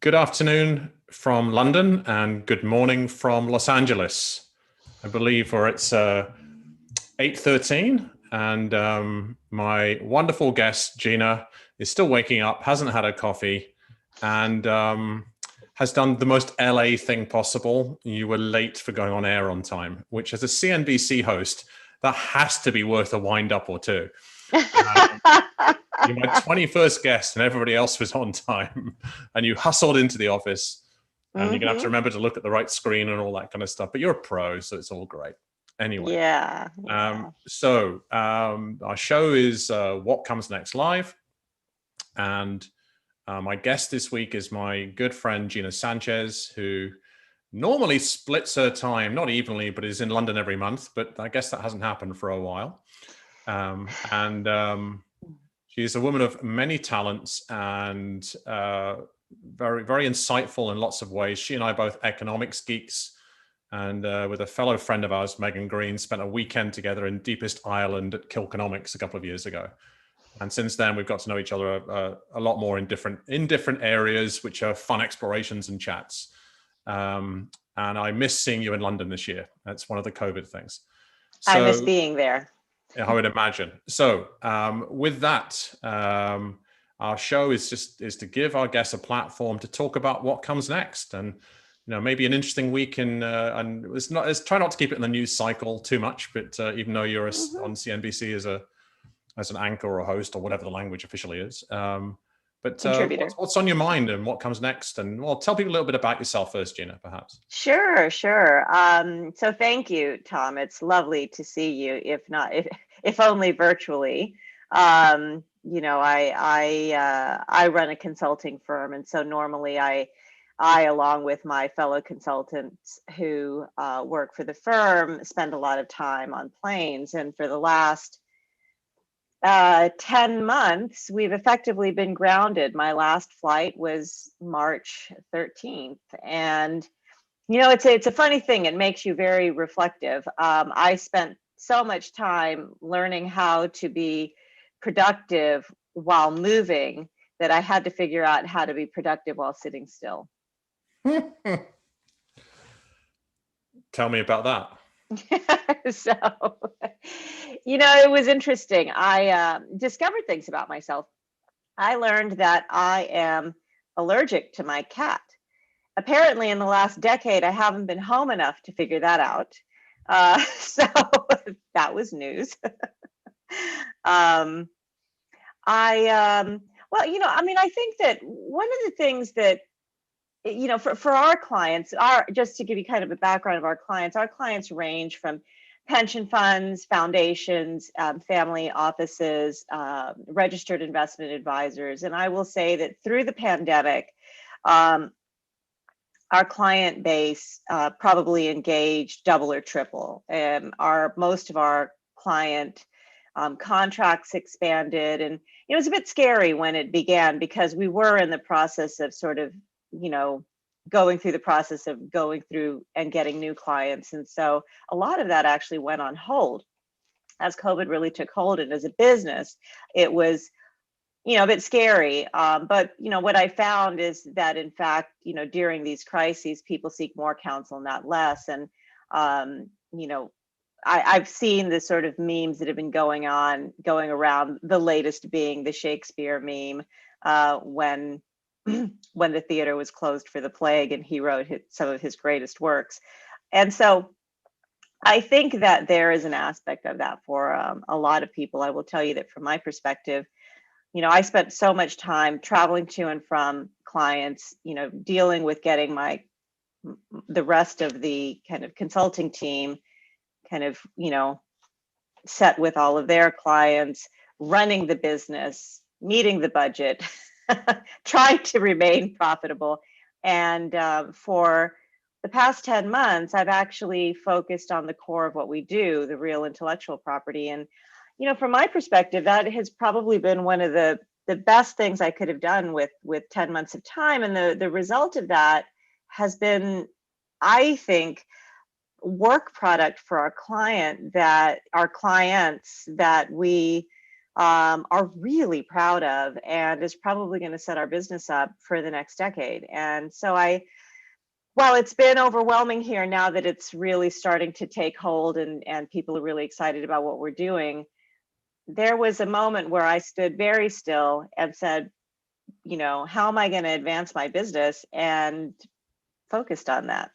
Good afternoon from London and good morning from Los Angeles. I believe it's 8:13 and my wonderful guest, Gina, is still waking up, hasn't had her coffee, and has done the most LA thing possible. You were late for going on air on time, which as a CNBC host, that has to be worth a wind up or two. You're my 21st guest and everybody else was on time and you hustled into the office and you're going to have to remember to look at the right screen and all that kind of stuff. But you're a pro, so it's all great. Anyway. Yeah. So our show is What Comes Next Live. And my guest this week is my good friend, Gina Sanchez, who normally splits her time, not evenly, but is in London every month. But I guess that hasn't happened for a while. She's a woman of many talents and very, very insightful in lots of ways. She and I are both economics geeks, and with a fellow friend of ours, Megan Green, spent a weekend together in deepest Ireland at Kilkenomics a couple of years ago. And since then, we've got to know each other a lot more in different areas, which are fun explorations and chats. And I miss seeing you in London this year. That's one of the COVID things. So, I miss being there. I would imagine. So with that, our show is to give our guests a platform to talk about what comes next, and maybe an interesting week and try not to keep it in the news cycle too much. But even though you're on CNBC as an anchor or a host or whatever the language officially is, what's on your mind and what comes next? And tell people a little bit about yourself first, Gina, perhaps. Sure. So thank you, Tom. It's lovely to see you, if only virtually. I run a consulting firm, and so normally I along with my fellow consultants who work for the firm, spend a lot of time on planes. And for the last 10 months, we've effectively been grounded. My last flight was March 13th. And, it's a funny thing. It makes you very reflective. I spent so much time learning how to be productive while moving that I had to figure out how to be productive while sitting still. Tell me about that. So, it was interesting. I discovered things about myself. I learned that I am allergic to my cat. Apparently, in the last decade, I haven't been home enough to figure that out. So that was news. I think that one of the things that for our clients, just to give you kind of a background of our clients range from pension funds, foundations, family offices, registered investment advisors. And I will say that through the pandemic, our client base probably engaged double or triple. Most of our client contracts expanded, and it was a bit scary when it began because we were in the process of sort of going through the process of going through and getting new clients. And so a lot of that actually went on hold as COVID really took hold. And as a business, it was, a bit scary. But what I found is that, in fact, during these crises, people seek more counsel, not less. And, I've seen the sort of memes that have been going around, the latest being the Shakespeare meme, when the theater was closed for the plague and he wrote some of his greatest works. And so I think that there is an aspect of that for a lot of people. I will tell you that from my perspective, I spent so much time traveling to and from clients, dealing with getting the rest of the kind of consulting team kind of, set with all of their clients, running the business, meeting the budget, trying to remain profitable. And for the past 10 months, I've actually focused on the core of what we do, the real intellectual property. And, from my perspective, that has probably been one of the best things I could have done with 10 months of time. And the result of that has been, I think, work product for our clients that we are really proud of, and is probably going to set our business up for the next decade. And so while it's been overwhelming here now that it's really starting to take hold and people are really excited about what we're doing, there was a moment where I stood very still and said, how am I going to advance my business, and focused on that.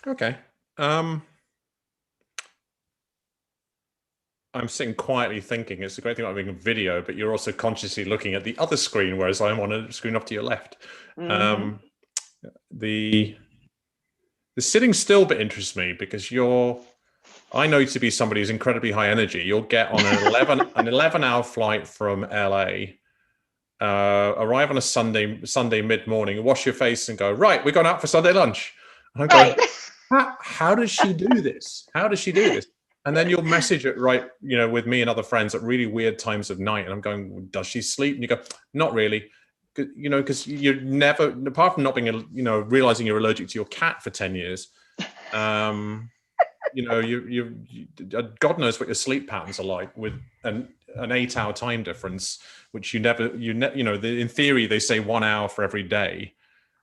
Okay. I'm sitting quietly thinking. It's a great thing about being a video, but you're also consciously looking at the other screen, whereas I'm on a screen off to your left. Mm-hmm. The sitting still bit interests me because I know you to be somebody who's incredibly high energy. You'll get on an 11-hour flight from LA, arrive on a Sunday mid-morning, wash your face and go, right, we're going out for Sunday lunch. And I'm going, how does she do this? How does she do this? And then you'll message it with me and other friends at really weird times of night. And I'm going, does she sleep? And you go, not really. Because you're never, apart from not being, realizing you're allergic to your cat for 10 years, God knows what your sleep patterns are like with an 8-hour time difference, which in theory, they say 1 hour for every day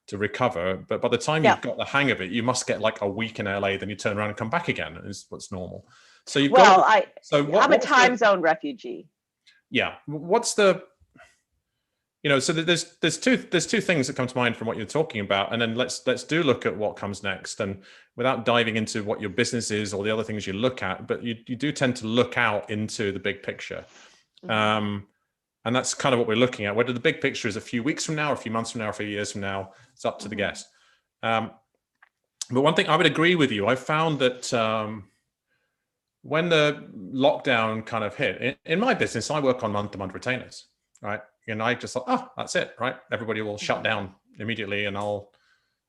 to recover. But by the time you've got the hang of it, you must get like a week in LA, then you turn around and come back again, is what's normal. So I'm a time zone refugee. Yeah. What's the, so there's two things that come to mind from what you're talking about, and then let's look at what comes next. And without diving into what your business is or the other things you look at, but you do tend to look out into the big picture, and that's kind of what we're looking at. Whether the big picture is a few weeks from now, or a few months from now, or a few years from now, it's up to the guest. But one thing I would agree with you, I found that when the lockdown kind of hit, in my business, I work on month-to-month retainers, right? And I just thought, oh, that's it, right? Everybody will shut down immediately and I'll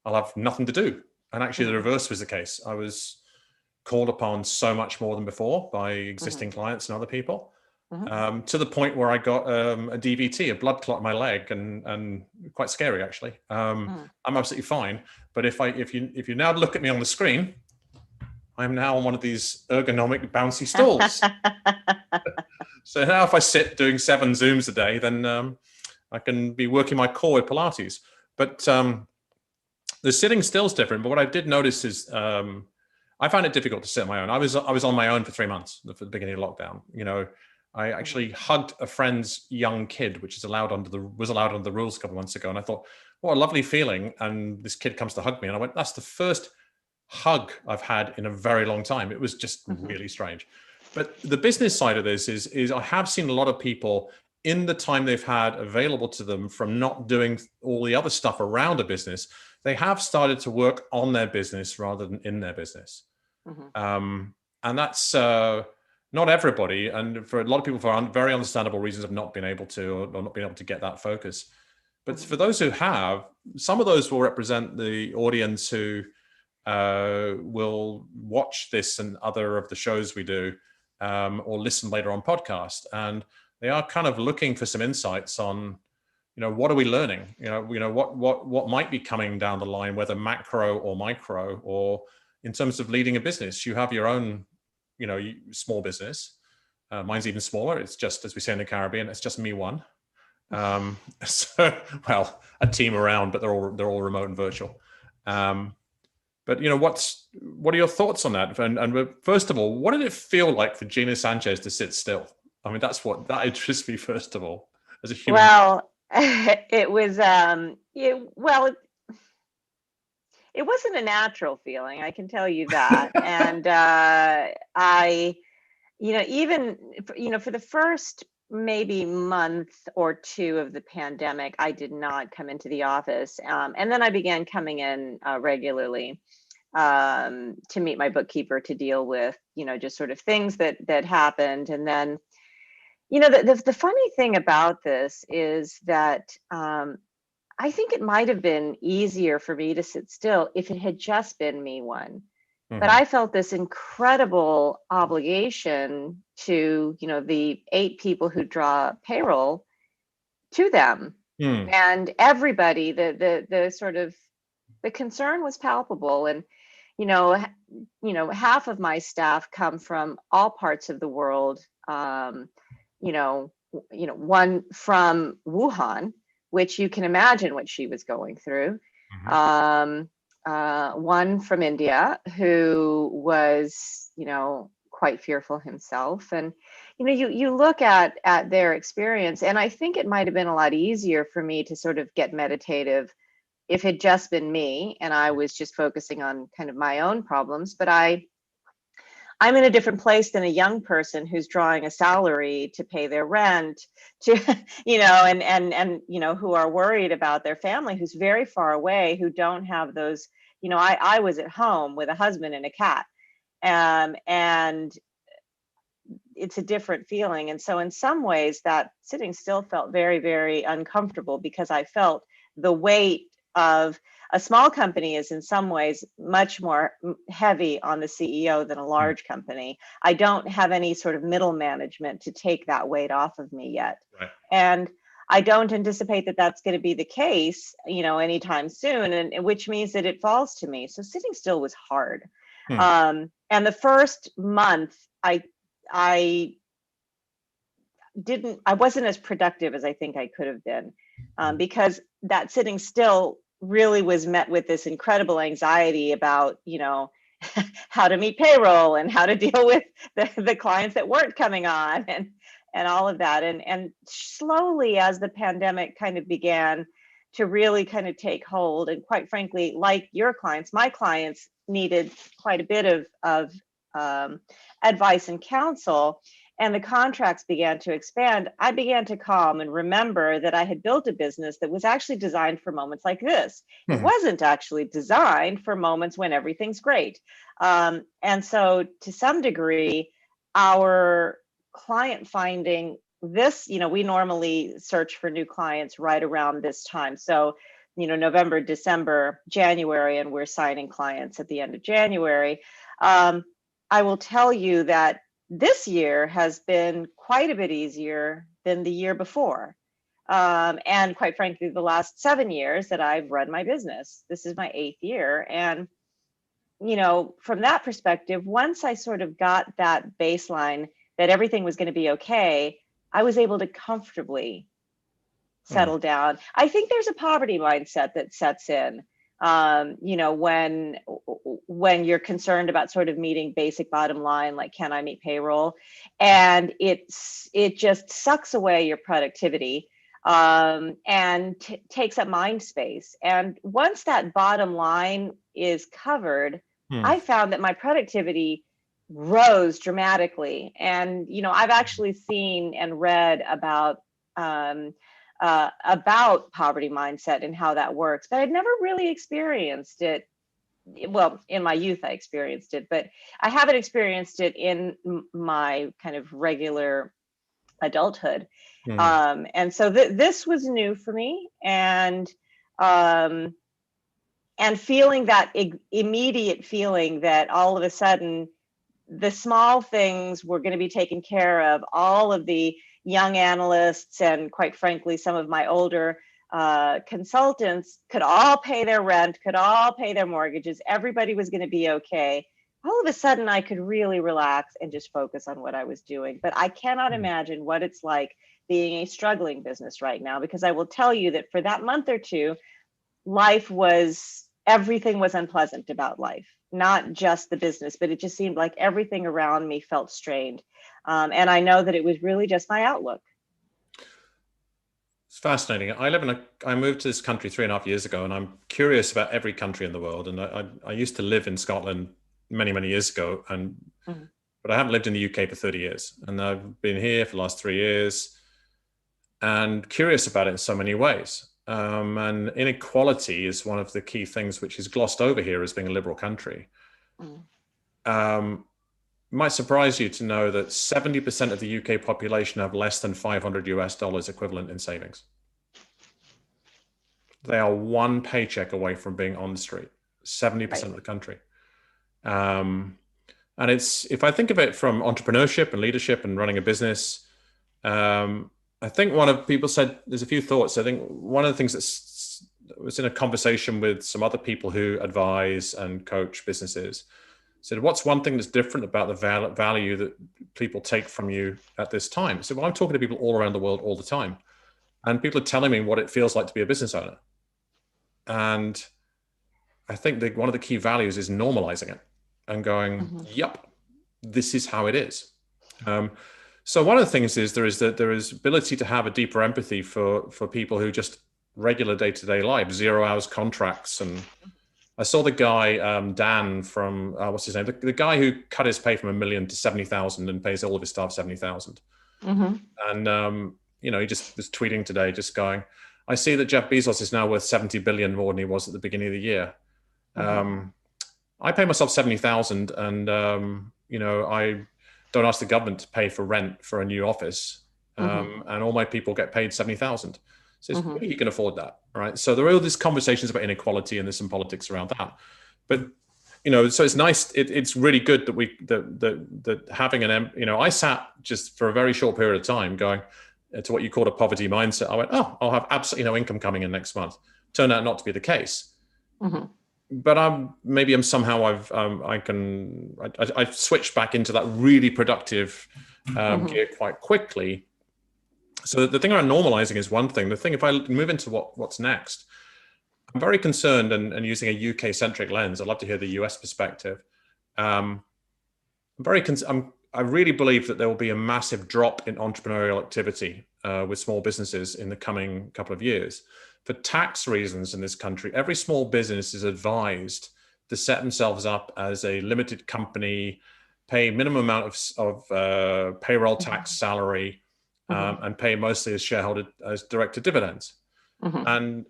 have nothing to do. And actually the reverse was the case. I was called upon so much more than before by existing clients and other people, to the point where I got a DVT, a blood clot in my leg, and quite scary, actually. I'm absolutely fine. But if you now look at me on the screen, I'm now on one of these ergonomic bouncy stools. So now if I sit doing 7 Zooms a day, then I can be working my core with Pilates. But the sitting still is different. But what I did notice is I found it difficult to sit on my own. I was on my own for 3 months at the beginning of lockdown. I actually hugged a friend's young kid, which was allowed under the rules a couple of months ago. And I thought, what a lovely feeling. And this kid comes to hug me. And I went, that's the first hug I've had in a very long time. It was just really strange. But the business side of this is I have seen a lot of people in the time they've had available to them from not doing all the other stuff around a business, they have started to work on their business rather than in their business. And that's not everybody. And for a lot of people, for very understandable reasons, have not been able to, or not been able to get that focus. But for those who have, some of those will represent the audience who will watch this and other of the shows we do, or listen later on podcast, and they are kind of looking for some insights on, what are we learning? What might be coming down the line, whether macro or micro, or in terms of leading a business. You have your own, small business. Mine's even smaller. It's just, as we say in the Caribbean, it's just me one. So, well, a team around, but they're all remote and virtual. But what are your thoughts on that? And first of all, what did it feel like for Gina Sanchez to sit still? I mean, that interests me first of all, as a human. Well, it was it wasn't a natural feeling, I can tell you that. And I, even for the first maybe month or two of the pandemic, I did not come into the office, and then I began coming in regularly to meet my bookkeeper to deal with just sort of things that happened. And then the funny thing about this is that I think it might have been easier for me to sit still if it had just been me one. But I felt this incredible obligation to the 8 people who draw payroll, to them. And everybody, the sort of the concern was palpable. And you know, half of my staff come from all parts of the world. You know, one from Wuhan, which you can imagine what she was going through. Mhm. One from India who was, quite fearful himself. And, you look at their experience, and I think it might have been a lot easier for me to sort of get meditative if it just been me and I was just focusing on kind of my own problems. But I'm in a different place than a young person who's drawing a salary to pay their rent, to and who are worried about their family, who's very far away, who don't have those. I was at home with a husband and a cat, and it's a different feeling. And so in some ways that sitting still felt very, very uncomfortable, because I felt the weight of a small company is in some ways much more heavy on the CEO than a large company. I don't have any sort of middle management to take that weight off of me yet. Right. And I don't anticipate that that's going to be the case, anytime soon, and which means that it falls to me. So sitting still was hard. And the first month, I wasn't as productive as I think I could have been, because that sitting still really was met with this incredible anxiety about, how to meet payroll and how to deal with the clients that weren't coming on, and all of that. And slowly, as the pandemic kind of began to really kind of take hold, and quite frankly, like your clients, my clients needed quite a bit of advice and counsel, and the contracts began to expand, I began to calm and remember that I had built a business that was actually designed for moments like this. It wasn't actually designed for moments when everything's great. And so to some degree, our client finding this, we normally search for new clients right around this time. So, November, December, January, and we're signing clients at the end of January. I will tell you that this year has been quite a bit easier than the year before. And quite frankly, the last 7 years that I've run my business, this is my 8th year. And, from that perspective, once I sort of got that baseline that everything was going to be okay, I was able to comfortably settle down. I think there's a poverty mindset that sets in, when you're concerned about sort of meeting basic bottom line, like, can I meet payroll? And it just sucks away your productivity, and takes up mind space. And once that bottom line is covered, I found that my productivity rose dramatically. And, I've actually seen and read about poverty mindset and how that works, but I'd never really experienced it. Well, in my youth, I experienced it, but I haven't experienced it in my kind of regular adulthood. And so this was new for me, and feeling that immediate feeling that all of a sudden the small things were going to be taken care of. All of the young analysts and, quite frankly, some of my older consultants could all pay their rent, could all pay their mortgages. Everybody was going to be okay. All of a sudden, I could really relax and just focus on what I was doing. But I cannot imagine what it's like being a struggling business right now, because I will tell you that for that month or two, everything was unpleasant about life, not just the business, but it just seemed like everything around me felt strained. And I know that it was really just my outlook. It's fascinating. I moved to this country 3.5 years ago, and I'm curious about every country in the world. And I used to live in Scotland many, many years ago, but I haven't lived in the UK for 30 years. And I've been here for the last 3 years and curious about it in so many ways. And inequality is one of the key things which is glossed over here as being a liberal country. It might surprise you to know that 70% of the UK population have less than $500 equivalent in savings. They are one paycheck away from being on the street, 70% of the country. And if I think of it from entrepreneurship and leadership and running a business, I think people said, there's a few thoughts. I think one of the things was in a conversation with some other people who advise and coach businesses. Said, what's one thing that's different about the value that people take from you at this time? So, well, I'm talking to people all around the world all the time, and people are telling me what it feels like to be a business owner. And I think that one of the key values is normalizing it and going, yep, this is how it is. So one of the things is there is ability to have a deeper empathy for people who just regular day-to-day life, 0 hours contracts. And I saw the guy, Dan from, what's his name? The guy who cut his pay from $1 million to 70,000 and pays all of his staff 70,000. And, he just was tweeting today, just going, I see that Jeff Bezos is now worth 70 billion more than he was at the beginning of the year. I pay myself 70,000 and, I don't ask the government to pay for rent for a new office. And all my people get paid 70,000. So you can afford that, right? So there are all these conversations about inequality and there's some politics around that. But, so it's nice. It's really good that having I sat just for a very short period of time going to what you called a poverty mindset. I went, I'll have absolutely no income coming in next month. Turned out not to be the case. But I've switched back into that really productive gear quite quickly. So the thing around normalizing is one thing. The thing, if I move into what's next, I'm very concerned and using a UK centric lens. I'd love to hear the US perspective. I really believe that there will be a massive drop in entrepreneurial activity with small businesses in the coming couple of years. For tax reasons in this country, every small business is advised to set themselves up as a limited company, pay minimum amount of payroll tax salary, and pay mostly as director dividends. And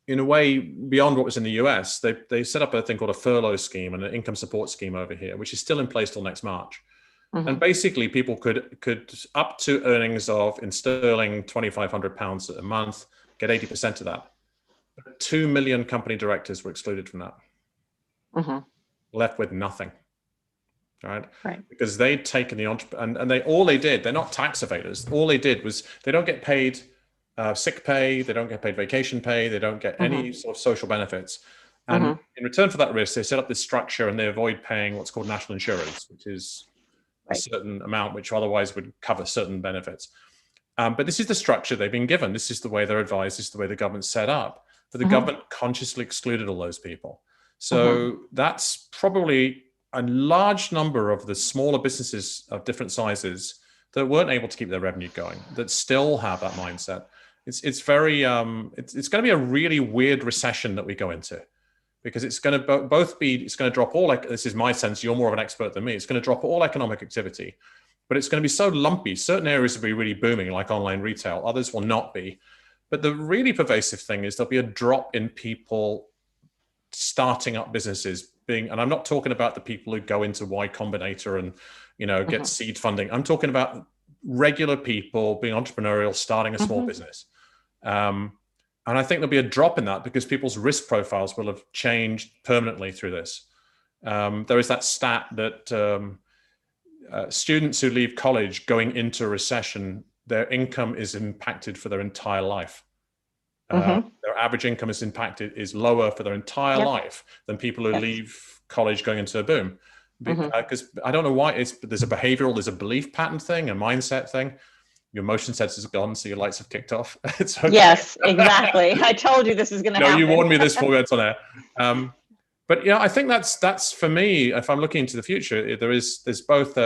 in a way, beyond what was in the US, they set up a thing called a furlough scheme and an income support scheme over here, which is still in place till next March. And basically, people could up to earnings of, in sterling, £2,500 a month, get 80% of that. 2 million company directors were excluded from that, left with nothing, right? Because they'd taken the and they're not tax evaders. All they did was they don't get paid sick pay, they don't get paid vacation pay, they don't get any sort of social benefits. And in return for that risk, they set up this structure and they avoid paying what's called national insurance, which is a certain amount, which otherwise would cover certain benefits. But this is the structure they've been given. This is the way they're advised. This is the way the government's set up. But the government consciously excluded all those people. So that's probably a large number of the smaller businesses of different sizes that weren't able to keep their revenue going, that still have that mindset. It's very, it's going to be a really weird recession that we go into, because it's going to it's going to drop all, this is my sense, you're more of an expert than me, it's going to drop all economic activity. But it's going to be so lumpy. Certain areas will be really booming, like online retail. Others will not be. But the really pervasive thing is there'll be a drop in people starting up businesses. And I'm not talking about the people who go into Y Combinator and get seed funding. I'm talking about regular people being entrepreneurial, starting a small business. And I think there'll be a drop in that because people's risk profiles will have changed permanently through this. There is that stat that students who leave college going into a recession, their income is impacted for their entire life. Their average income is lower for their entire life than people who leave college going into a boom. Because I don't know why, there's a belief pattern thing, a mindset thing. Your motion sensors are gone, so your lights have kicked off. It's okay. Yes, exactly. I told you this is going to happen. No, you warned me this before we went on air. But I think that's for me. If I'm looking into the future, there's both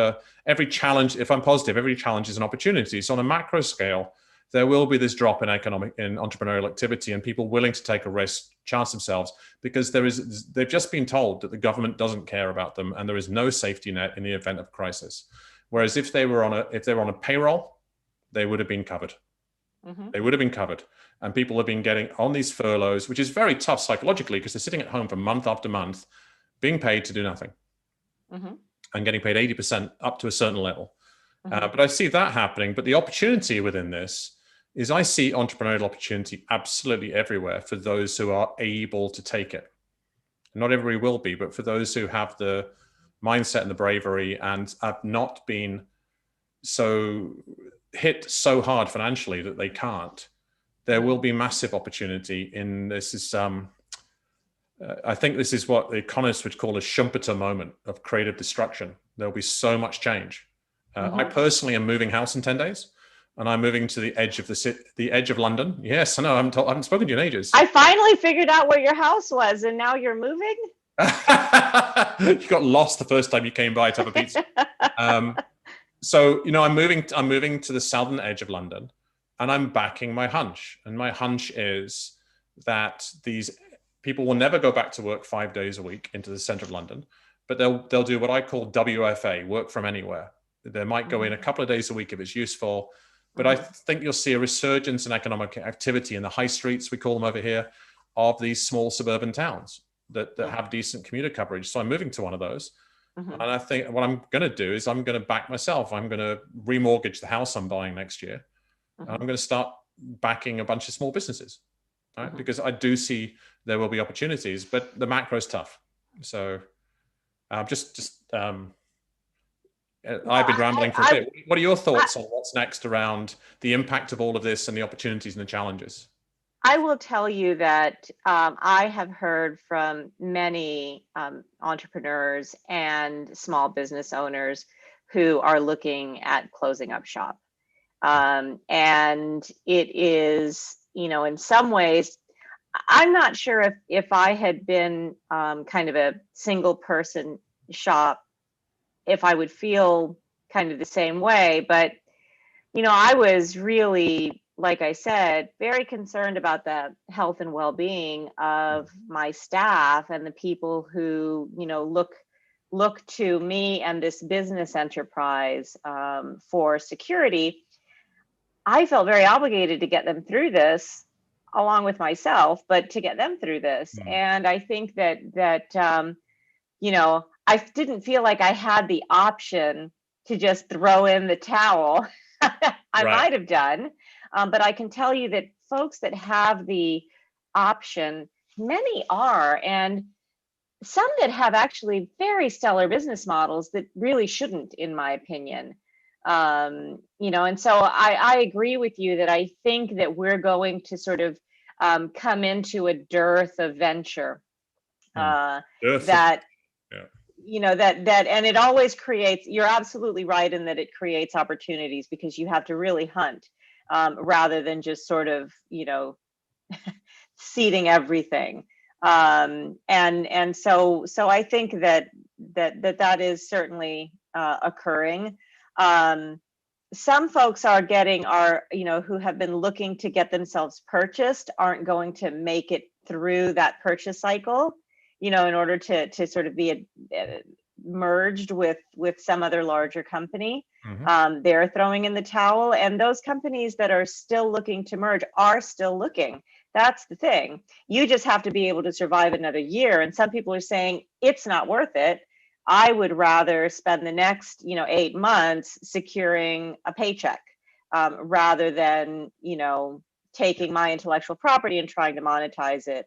every challenge. If I'm positive, every challenge is an opportunity. So on a macro scale, there will be this drop in entrepreneurial activity and people willing to take a risk, chance themselves, because they've just been told that the government doesn't care about them and there is no safety net in the event of crisis. Whereas if they were on a payroll, they would have been covered. They would have been covered. And people have been getting on these furloughs, which is very tough psychologically because they're sitting at home for month after month, being paid to do nothing and getting paid 80% up to a certain level. But I see that happening. But the opportunity within this is I see entrepreneurial opportunity absolutely everywhere for those who are able to take it. Not everybody will be, but for those who have the mindset and the bravery and have not been hit so hard financially that they can't, there will be massive opportunity in this. Is I think this is what the economists would call a Schumpeter moment of creative destruction. There'll be so much change. I personally am moving house in 10 days, and I'm moving to the edge of the edge of London. Yes, I know. I haven't spoken to you in ages. I finally figured out where your house was, and now you're moving. You got lost the first time you came by to have a pizza. So I'm moving to the southern edge of London, and I'm backing my hunch. And my hunch is that these people will never go back to work 5 days a week into the center of London, but they'll do what I call WFA, work from anywhere. They might go in a couple of days a week if it's useful, but I think you'll see a resurgence in economic activity in the high streets, we call them over here, of these small suburban towns that have decent commuter coverage. So I'm moving to one of those. And I think what I'm going to do is I'm going to back myself. I'm going to remortgage the house I'm buying next year. And I'm going to start backing a bunch of small businesses, right? Because I do see there will be opportunities, but the macro is tough. So I've been rambling for a bit. What are your thoughts on what's next around the impact of all of this and the opportunities and the challenges? I will tell you that I have heard from many entrepreneurs and small business owners who are looking at closing up shop. And it is, in some ways, I'm not sure if I had been kind of a single person shop, if I would feel kind of the same way. But, I was really, like I said, very concerned about the health and well-being of my staff and the people who, look to me and this business enterprise for security. I felt very obligated to get them through this along with myself, but to get them through this. And I think that I didn't feel like I had the option to just throw in the towel. I might have done, but I can tell you that folks that have the option, many are, and some that have actually very stellar business models that really shouldn't, in my opinion. And so I agree with you that I think that we're going to sort of come into a dearth of venture. And it always creates, you're absolutely right in that it creates opportunities because you have to really hunt rather than just sort of, seeding everything. And so I think that is certainly occurring. Some folks who have been looking to get themselves purchased aren't going to make it through that purchase cycle, in order to sort of be merged with some other larger company. They're throwing in the towel, and those companies that are still looking to merge are still looking. That's the thing. You just have to be able to survive another year. And some people are saying it's not worth it. I would rather spend the next, 8 months securing a paycheck rather than, taking my intellectual property and trying to monetize it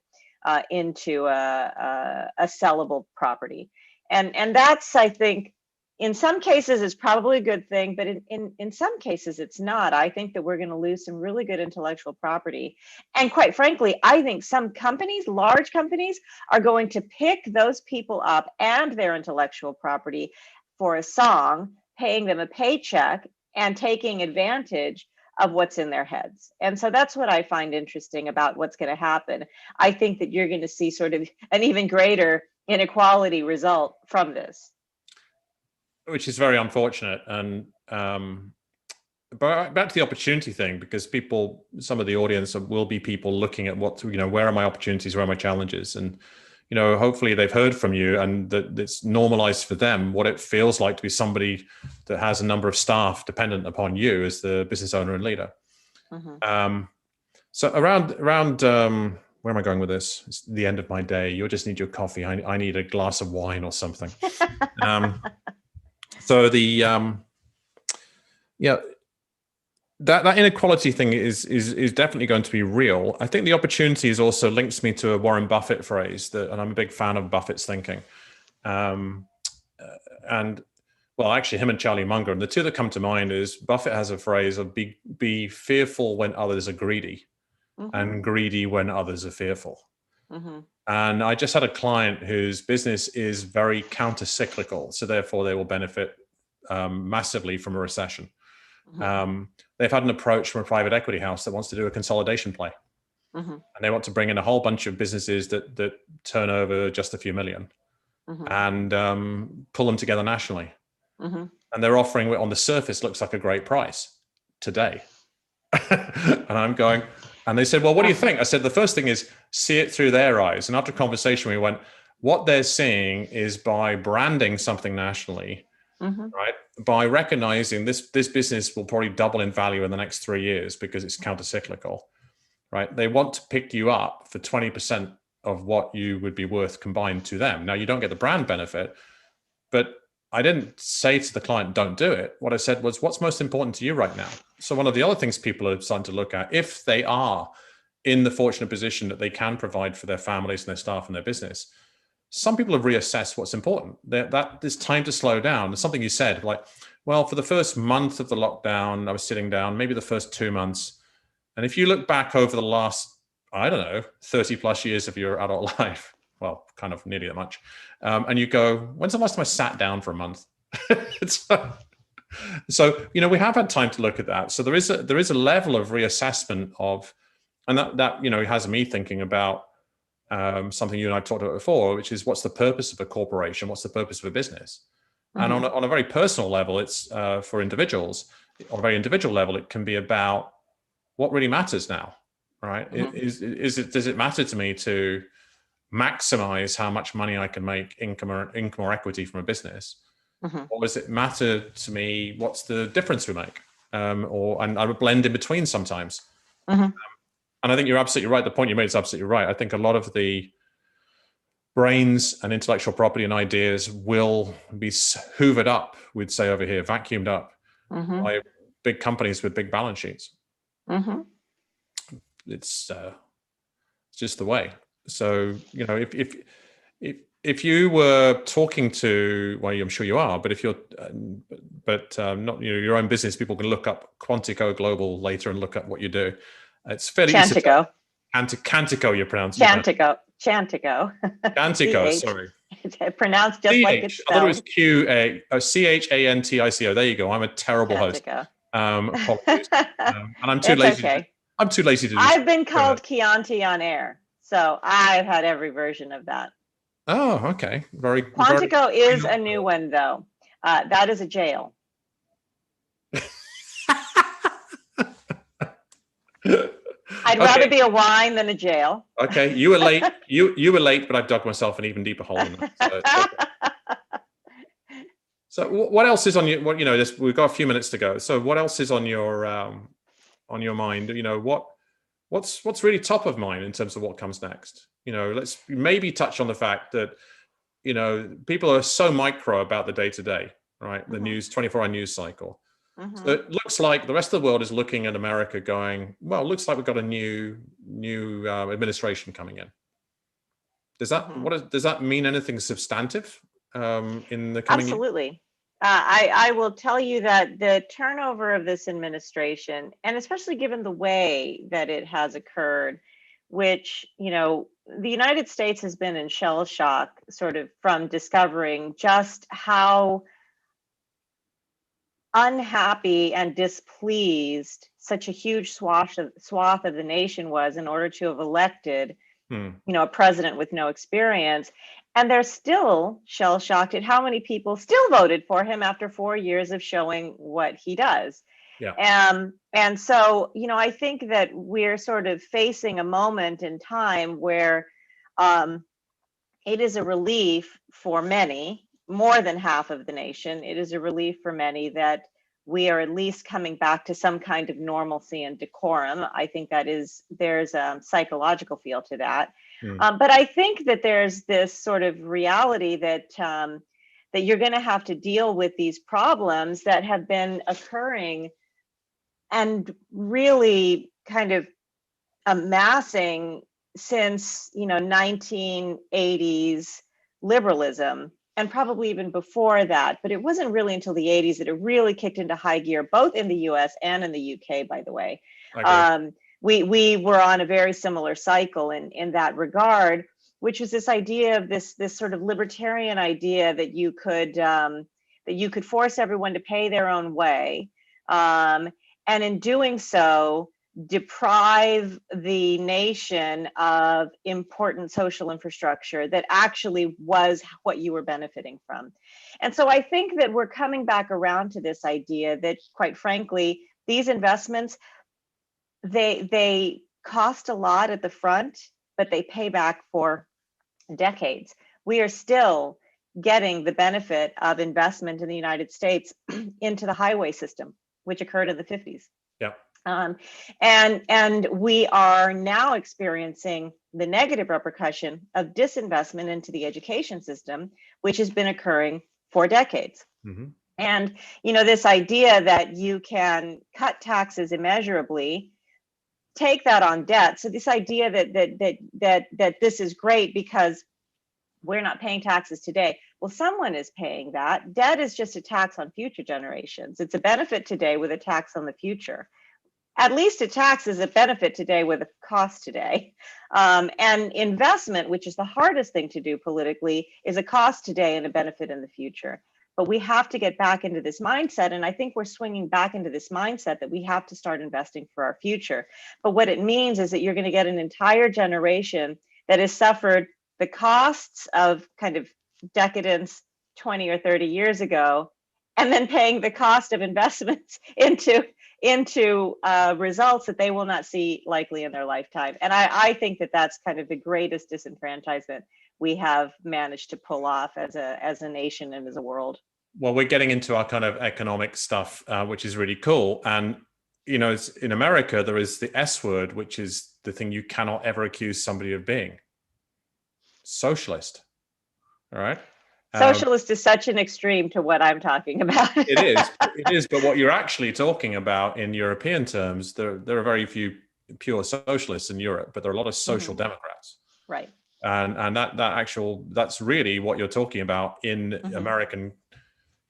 into a sellable property. And that's, I think, in some cases is probably a good thing, but in some cases it's not. I think that we're going to lose some really good intellectual property. And quite frankly, I think some companies, large companies, are going to pick those people up and their intellectual property for a song, paying them a paycheck and taking advantage of what's in their heads. And so that's what I find interesting about what's going to happen. I think that you're going to see sort of an even greater inequality result from this. Which is very unfortunate. And but back to the opportunity thing, because some of the audience will be people looking at where are my opportunities, where are my challenges? And, hopefully they've heard from you and that it's normalized for them what it feels like to be somebody that has a number of staff dependent upon you as the business owner and leader. So around where am I going with this? It's the end of my day. You'll just need your coffee. I need a glass of wine or something. So that inequality thing is definitely going to be real. I think the opportunity is also links me to a Warren Buffett phrase and I'm a big fan of Buffett's thinking. Actually him and Charlie Munger, and the two that come to mind is Buffett has a phrase of be fearful when others are greedy. and greedy when others are fearful. Mm-hmm. And I just had a client whose business is very counter-cyclical, so therefore they will benefit massively from a recession. They've had an approach from a private equity house that wants to do a consolidation play. And they want to bring in a whole bunch of businesses that turn over just a few million and pull them together nationally. And they're offering what on the surface looks like a great price today. And I'm going, and they said, well, what do you think? I said, the first thing is see it through their eyes. And after a conversation, we went, what they're seeing is by branding something nationally, right? By recognizing this business will probably double in value in the next 3 years because it's counter-cyclical, right? They want to pick you up for 20% of what you would be worth combined to them. Now, you don't get the brand benefit, but I didn't say to the client, don't do it. What I said was, what's most important to you right now? So one of the other things people are starting to look at, if they are in the fortunate position that they can provide for their families and their staff and their business, some people have reassessed what's important. That there's time to slow down. There's something you said, like, well, for the first month of the lockdown, I was sitting down, maybe the first 2 months. And if you look back over the last, I don't know, 30 plus years of your adult life, well, kind of nearly that much. And you go, when's the last time I sat down for a month? So, we have had time to look at that. So there is a level of reassessment of, and that has me thinking about something you and I talked about before, which is what's the purpose of a corporation? What's the purpose of a business? And on a very personal level, it's for individuals. On a very individual level, it can be about what really matters now, right? Does it matter to me to maximize how much money I can make, income or equity from a business? Or does it matter to me what's the difference we make? And I would blend in between sometimes. And I think you're absolutely right. The point you made is absolutely right. I think a lot of the brains and intellectual property and ideas will be hoovered up, we'd say over here, vacuumed up by big companies with big balance sheets. It's just the way. So, if you were talking to, well, I'm sure you are, but if you're, not your own business, people can look up Quantico Global later and look at what you do. It's fairly easy. Cantico, you pronounce it. Chantico. Cantico, sorry. Pronounced just like it's spelled. I thought it was Chantico. There you go. I'm a terrible host. Apologies. And I'm too lazy. Okay. I'm too lazy to do I've been called Chianti on air, so I've had every version of that. Oh, okay. Quantico is a new one, though. That is a jail. I'd rather be a wine than a jail. Okay, you were late. You were late, but I've dug myself an even deeper hole in that. So what else is on your? We've got a few minutes to go. So what else is on your mind? What's really top of mind in terms of what comes next? Let's maybe touch on the fact that people are so micro about the day to day, right? The news, 24-hour news cycle. So it looks like the rest of the world is looking at America going, well, it looks like we've got a new administration coming in. Does that mean anything substantive in the coming year? Absolutely. I will tell you that the turnover of this administration, and especially given the way that it has occurred, which, the United States has been in shell shock sort of from discovering just how unhappy and displeased such a huge swath of the nation was in order to have elected a president with no experience. And they're still shell shocked at how many people still voted for him after 4 years of showing what he does. Yeah. And so, I think that we're sort of facing a moment in time where it is a relief for many, more than half of the nation. It is a relief for many that we are at least coming back to some kind of normalcy and decorum. I think there's a psychological feel to that. But I think that there's this sort of reality that you're going to have to deal with these problems that have been occurring and really kind of amassing since 1980s liberalism, and probably even before that. But it wasn't really until the 80s that it really kicked into high gear, both in the US and in the UK, by the way, we were on a very similar cycle in that regard, which was this idea of this sort of libertarian idea that you could force everyone to pay their own way, and in doing so deprive the nation of important social infrastructure that actually was what you were benefiting from. And so I think that we're coming back around to this idea that, quite frankly, these investments, they cost a lot at the front, but they pay back for decades. We are still getting the benefit of investment in the United States into the highway system, which occurred in the 50s. Yeah. And we are now experiencing the negative repercussion of disinvestment into the education system, which has been occurring for decades. Mm-hmm. And this idea that you can cut taxes immeasurably, take that on debt. So this idea that this is great because we're not paying taxes today. Well, someone is paying that. Debt is just a tax on future generations. It's a benefit today with a tax on the future. At least a tax is a benefit today with a cost today. And investment, which is the hardest thing to do politically, is a cost today and a benefit in the future. But we have to get back into this mindset. And I think we're swinging back into this mindset that we have to start investing for our future. But what it means is that you're going to get an entire generation that has suffered the costs of kind of decadence 20 or 30 years ago, and then paying the cost of investments into results that they will not see likely in their lifetime. And I think that that's kind of the greatest disenfranchisement we have managed to pull off as a nation and as a world. Well, we're getting into our kind of economic stuff, which is really cool. And, in America, there is the S word, which is the thing you cannot ever accuse somebody of being: socialist. All right. Socialist is such an extreme to what I'm talking about. It is. But what you're actually talking about in European terms, there are very few pure socialists in Europe, but there are a lot of social democrats. Right. And that's really what you're talking about in American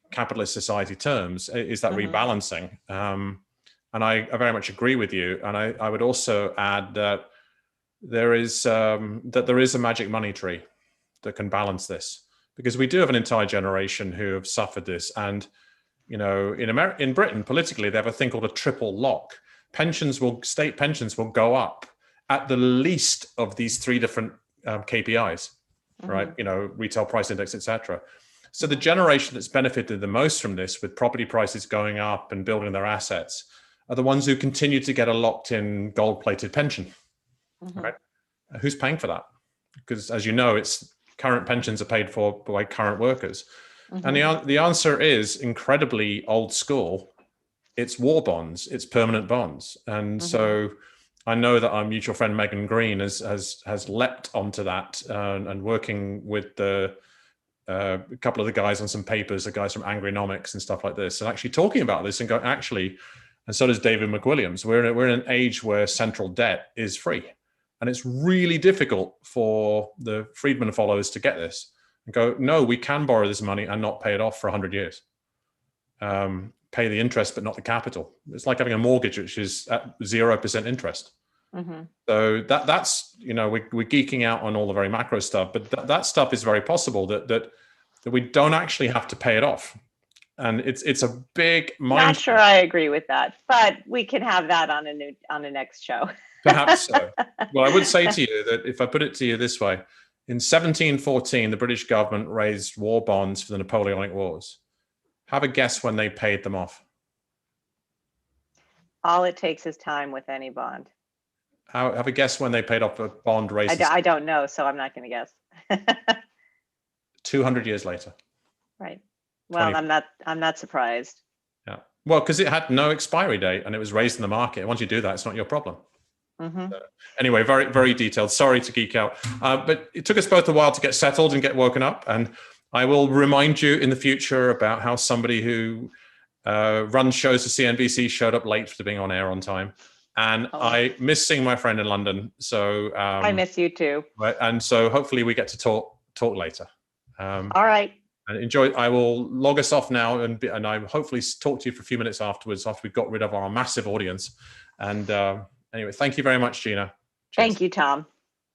capitalist society terms, is that rebalancing. And I very much agree with you. And I would also add that there is a magic money tree that can balance this. Because we do have an entire generation who have suffered this. And, in Britain, politically, they have a thing called a triple lock. State pensions will go up at the least of these three different KPIs, right? Retail price index, etc. So the generation that's benefited the most from this, with property prices going up and building their assets, are the ones who continue to get a locked-in gold-plated pension, right? Who's paying for that? Because, as you know, current pensions are paid for by current workers. And the answer is incredibly old school. It's war bonds, it's permanent bonds. And so I know that our mutual friend Megan Green has leapt onto that, and working with a couple of the guys on some papers, the guys from Angrynomics and stuff like this, and actually talking about this and going, actually, and so does David McWilliams, we're in an age where central debt is free. And it's really difficult for the Friedman followers to get this and go, no, we can borrow this money and not pay it off for 100 years. Pay the interest, but not the capital. It's like having a mortgage, which is at 0% interest. So that's, we're geeking out on all the very macro stuff, but that stuff is very possible that we don't actually have to pay it off. And it's a big mind. Not sure I agree with that, but we can have that on a next show. Perhaps so. Well, I would say to you that if I put it to you this way, in 1714, the British government raised war bonds for the Napoleonic Wars. Have a guess when they paid them off. All it takes is time with any bond. Have a guess when they paid off a bond raised. I don't know, so I'm not going to guess. 200 years later. Right. Well, I'm not surprised. Yeah. Well, because it had no expiry date and it was raised in the market. Once you do that, it's not your problem. So, anyway, very, very detailed. Sorry to geek out, but it took us both a while to get settled and get woken up. And I will remind you in the future about how somebody who runs shows for CNBC showed up late for being on air on time. And I miss seeing my friend in London. So I miss you too. Right, and so hopefully we get to talk later. All right. And enjoy. I will log us off now, and I hopefully talk to you for a few minutes afterwards, after we've got rid of our massive audience. And Anyway, thank you very much, Gina. Cheers. Thank you, Tom.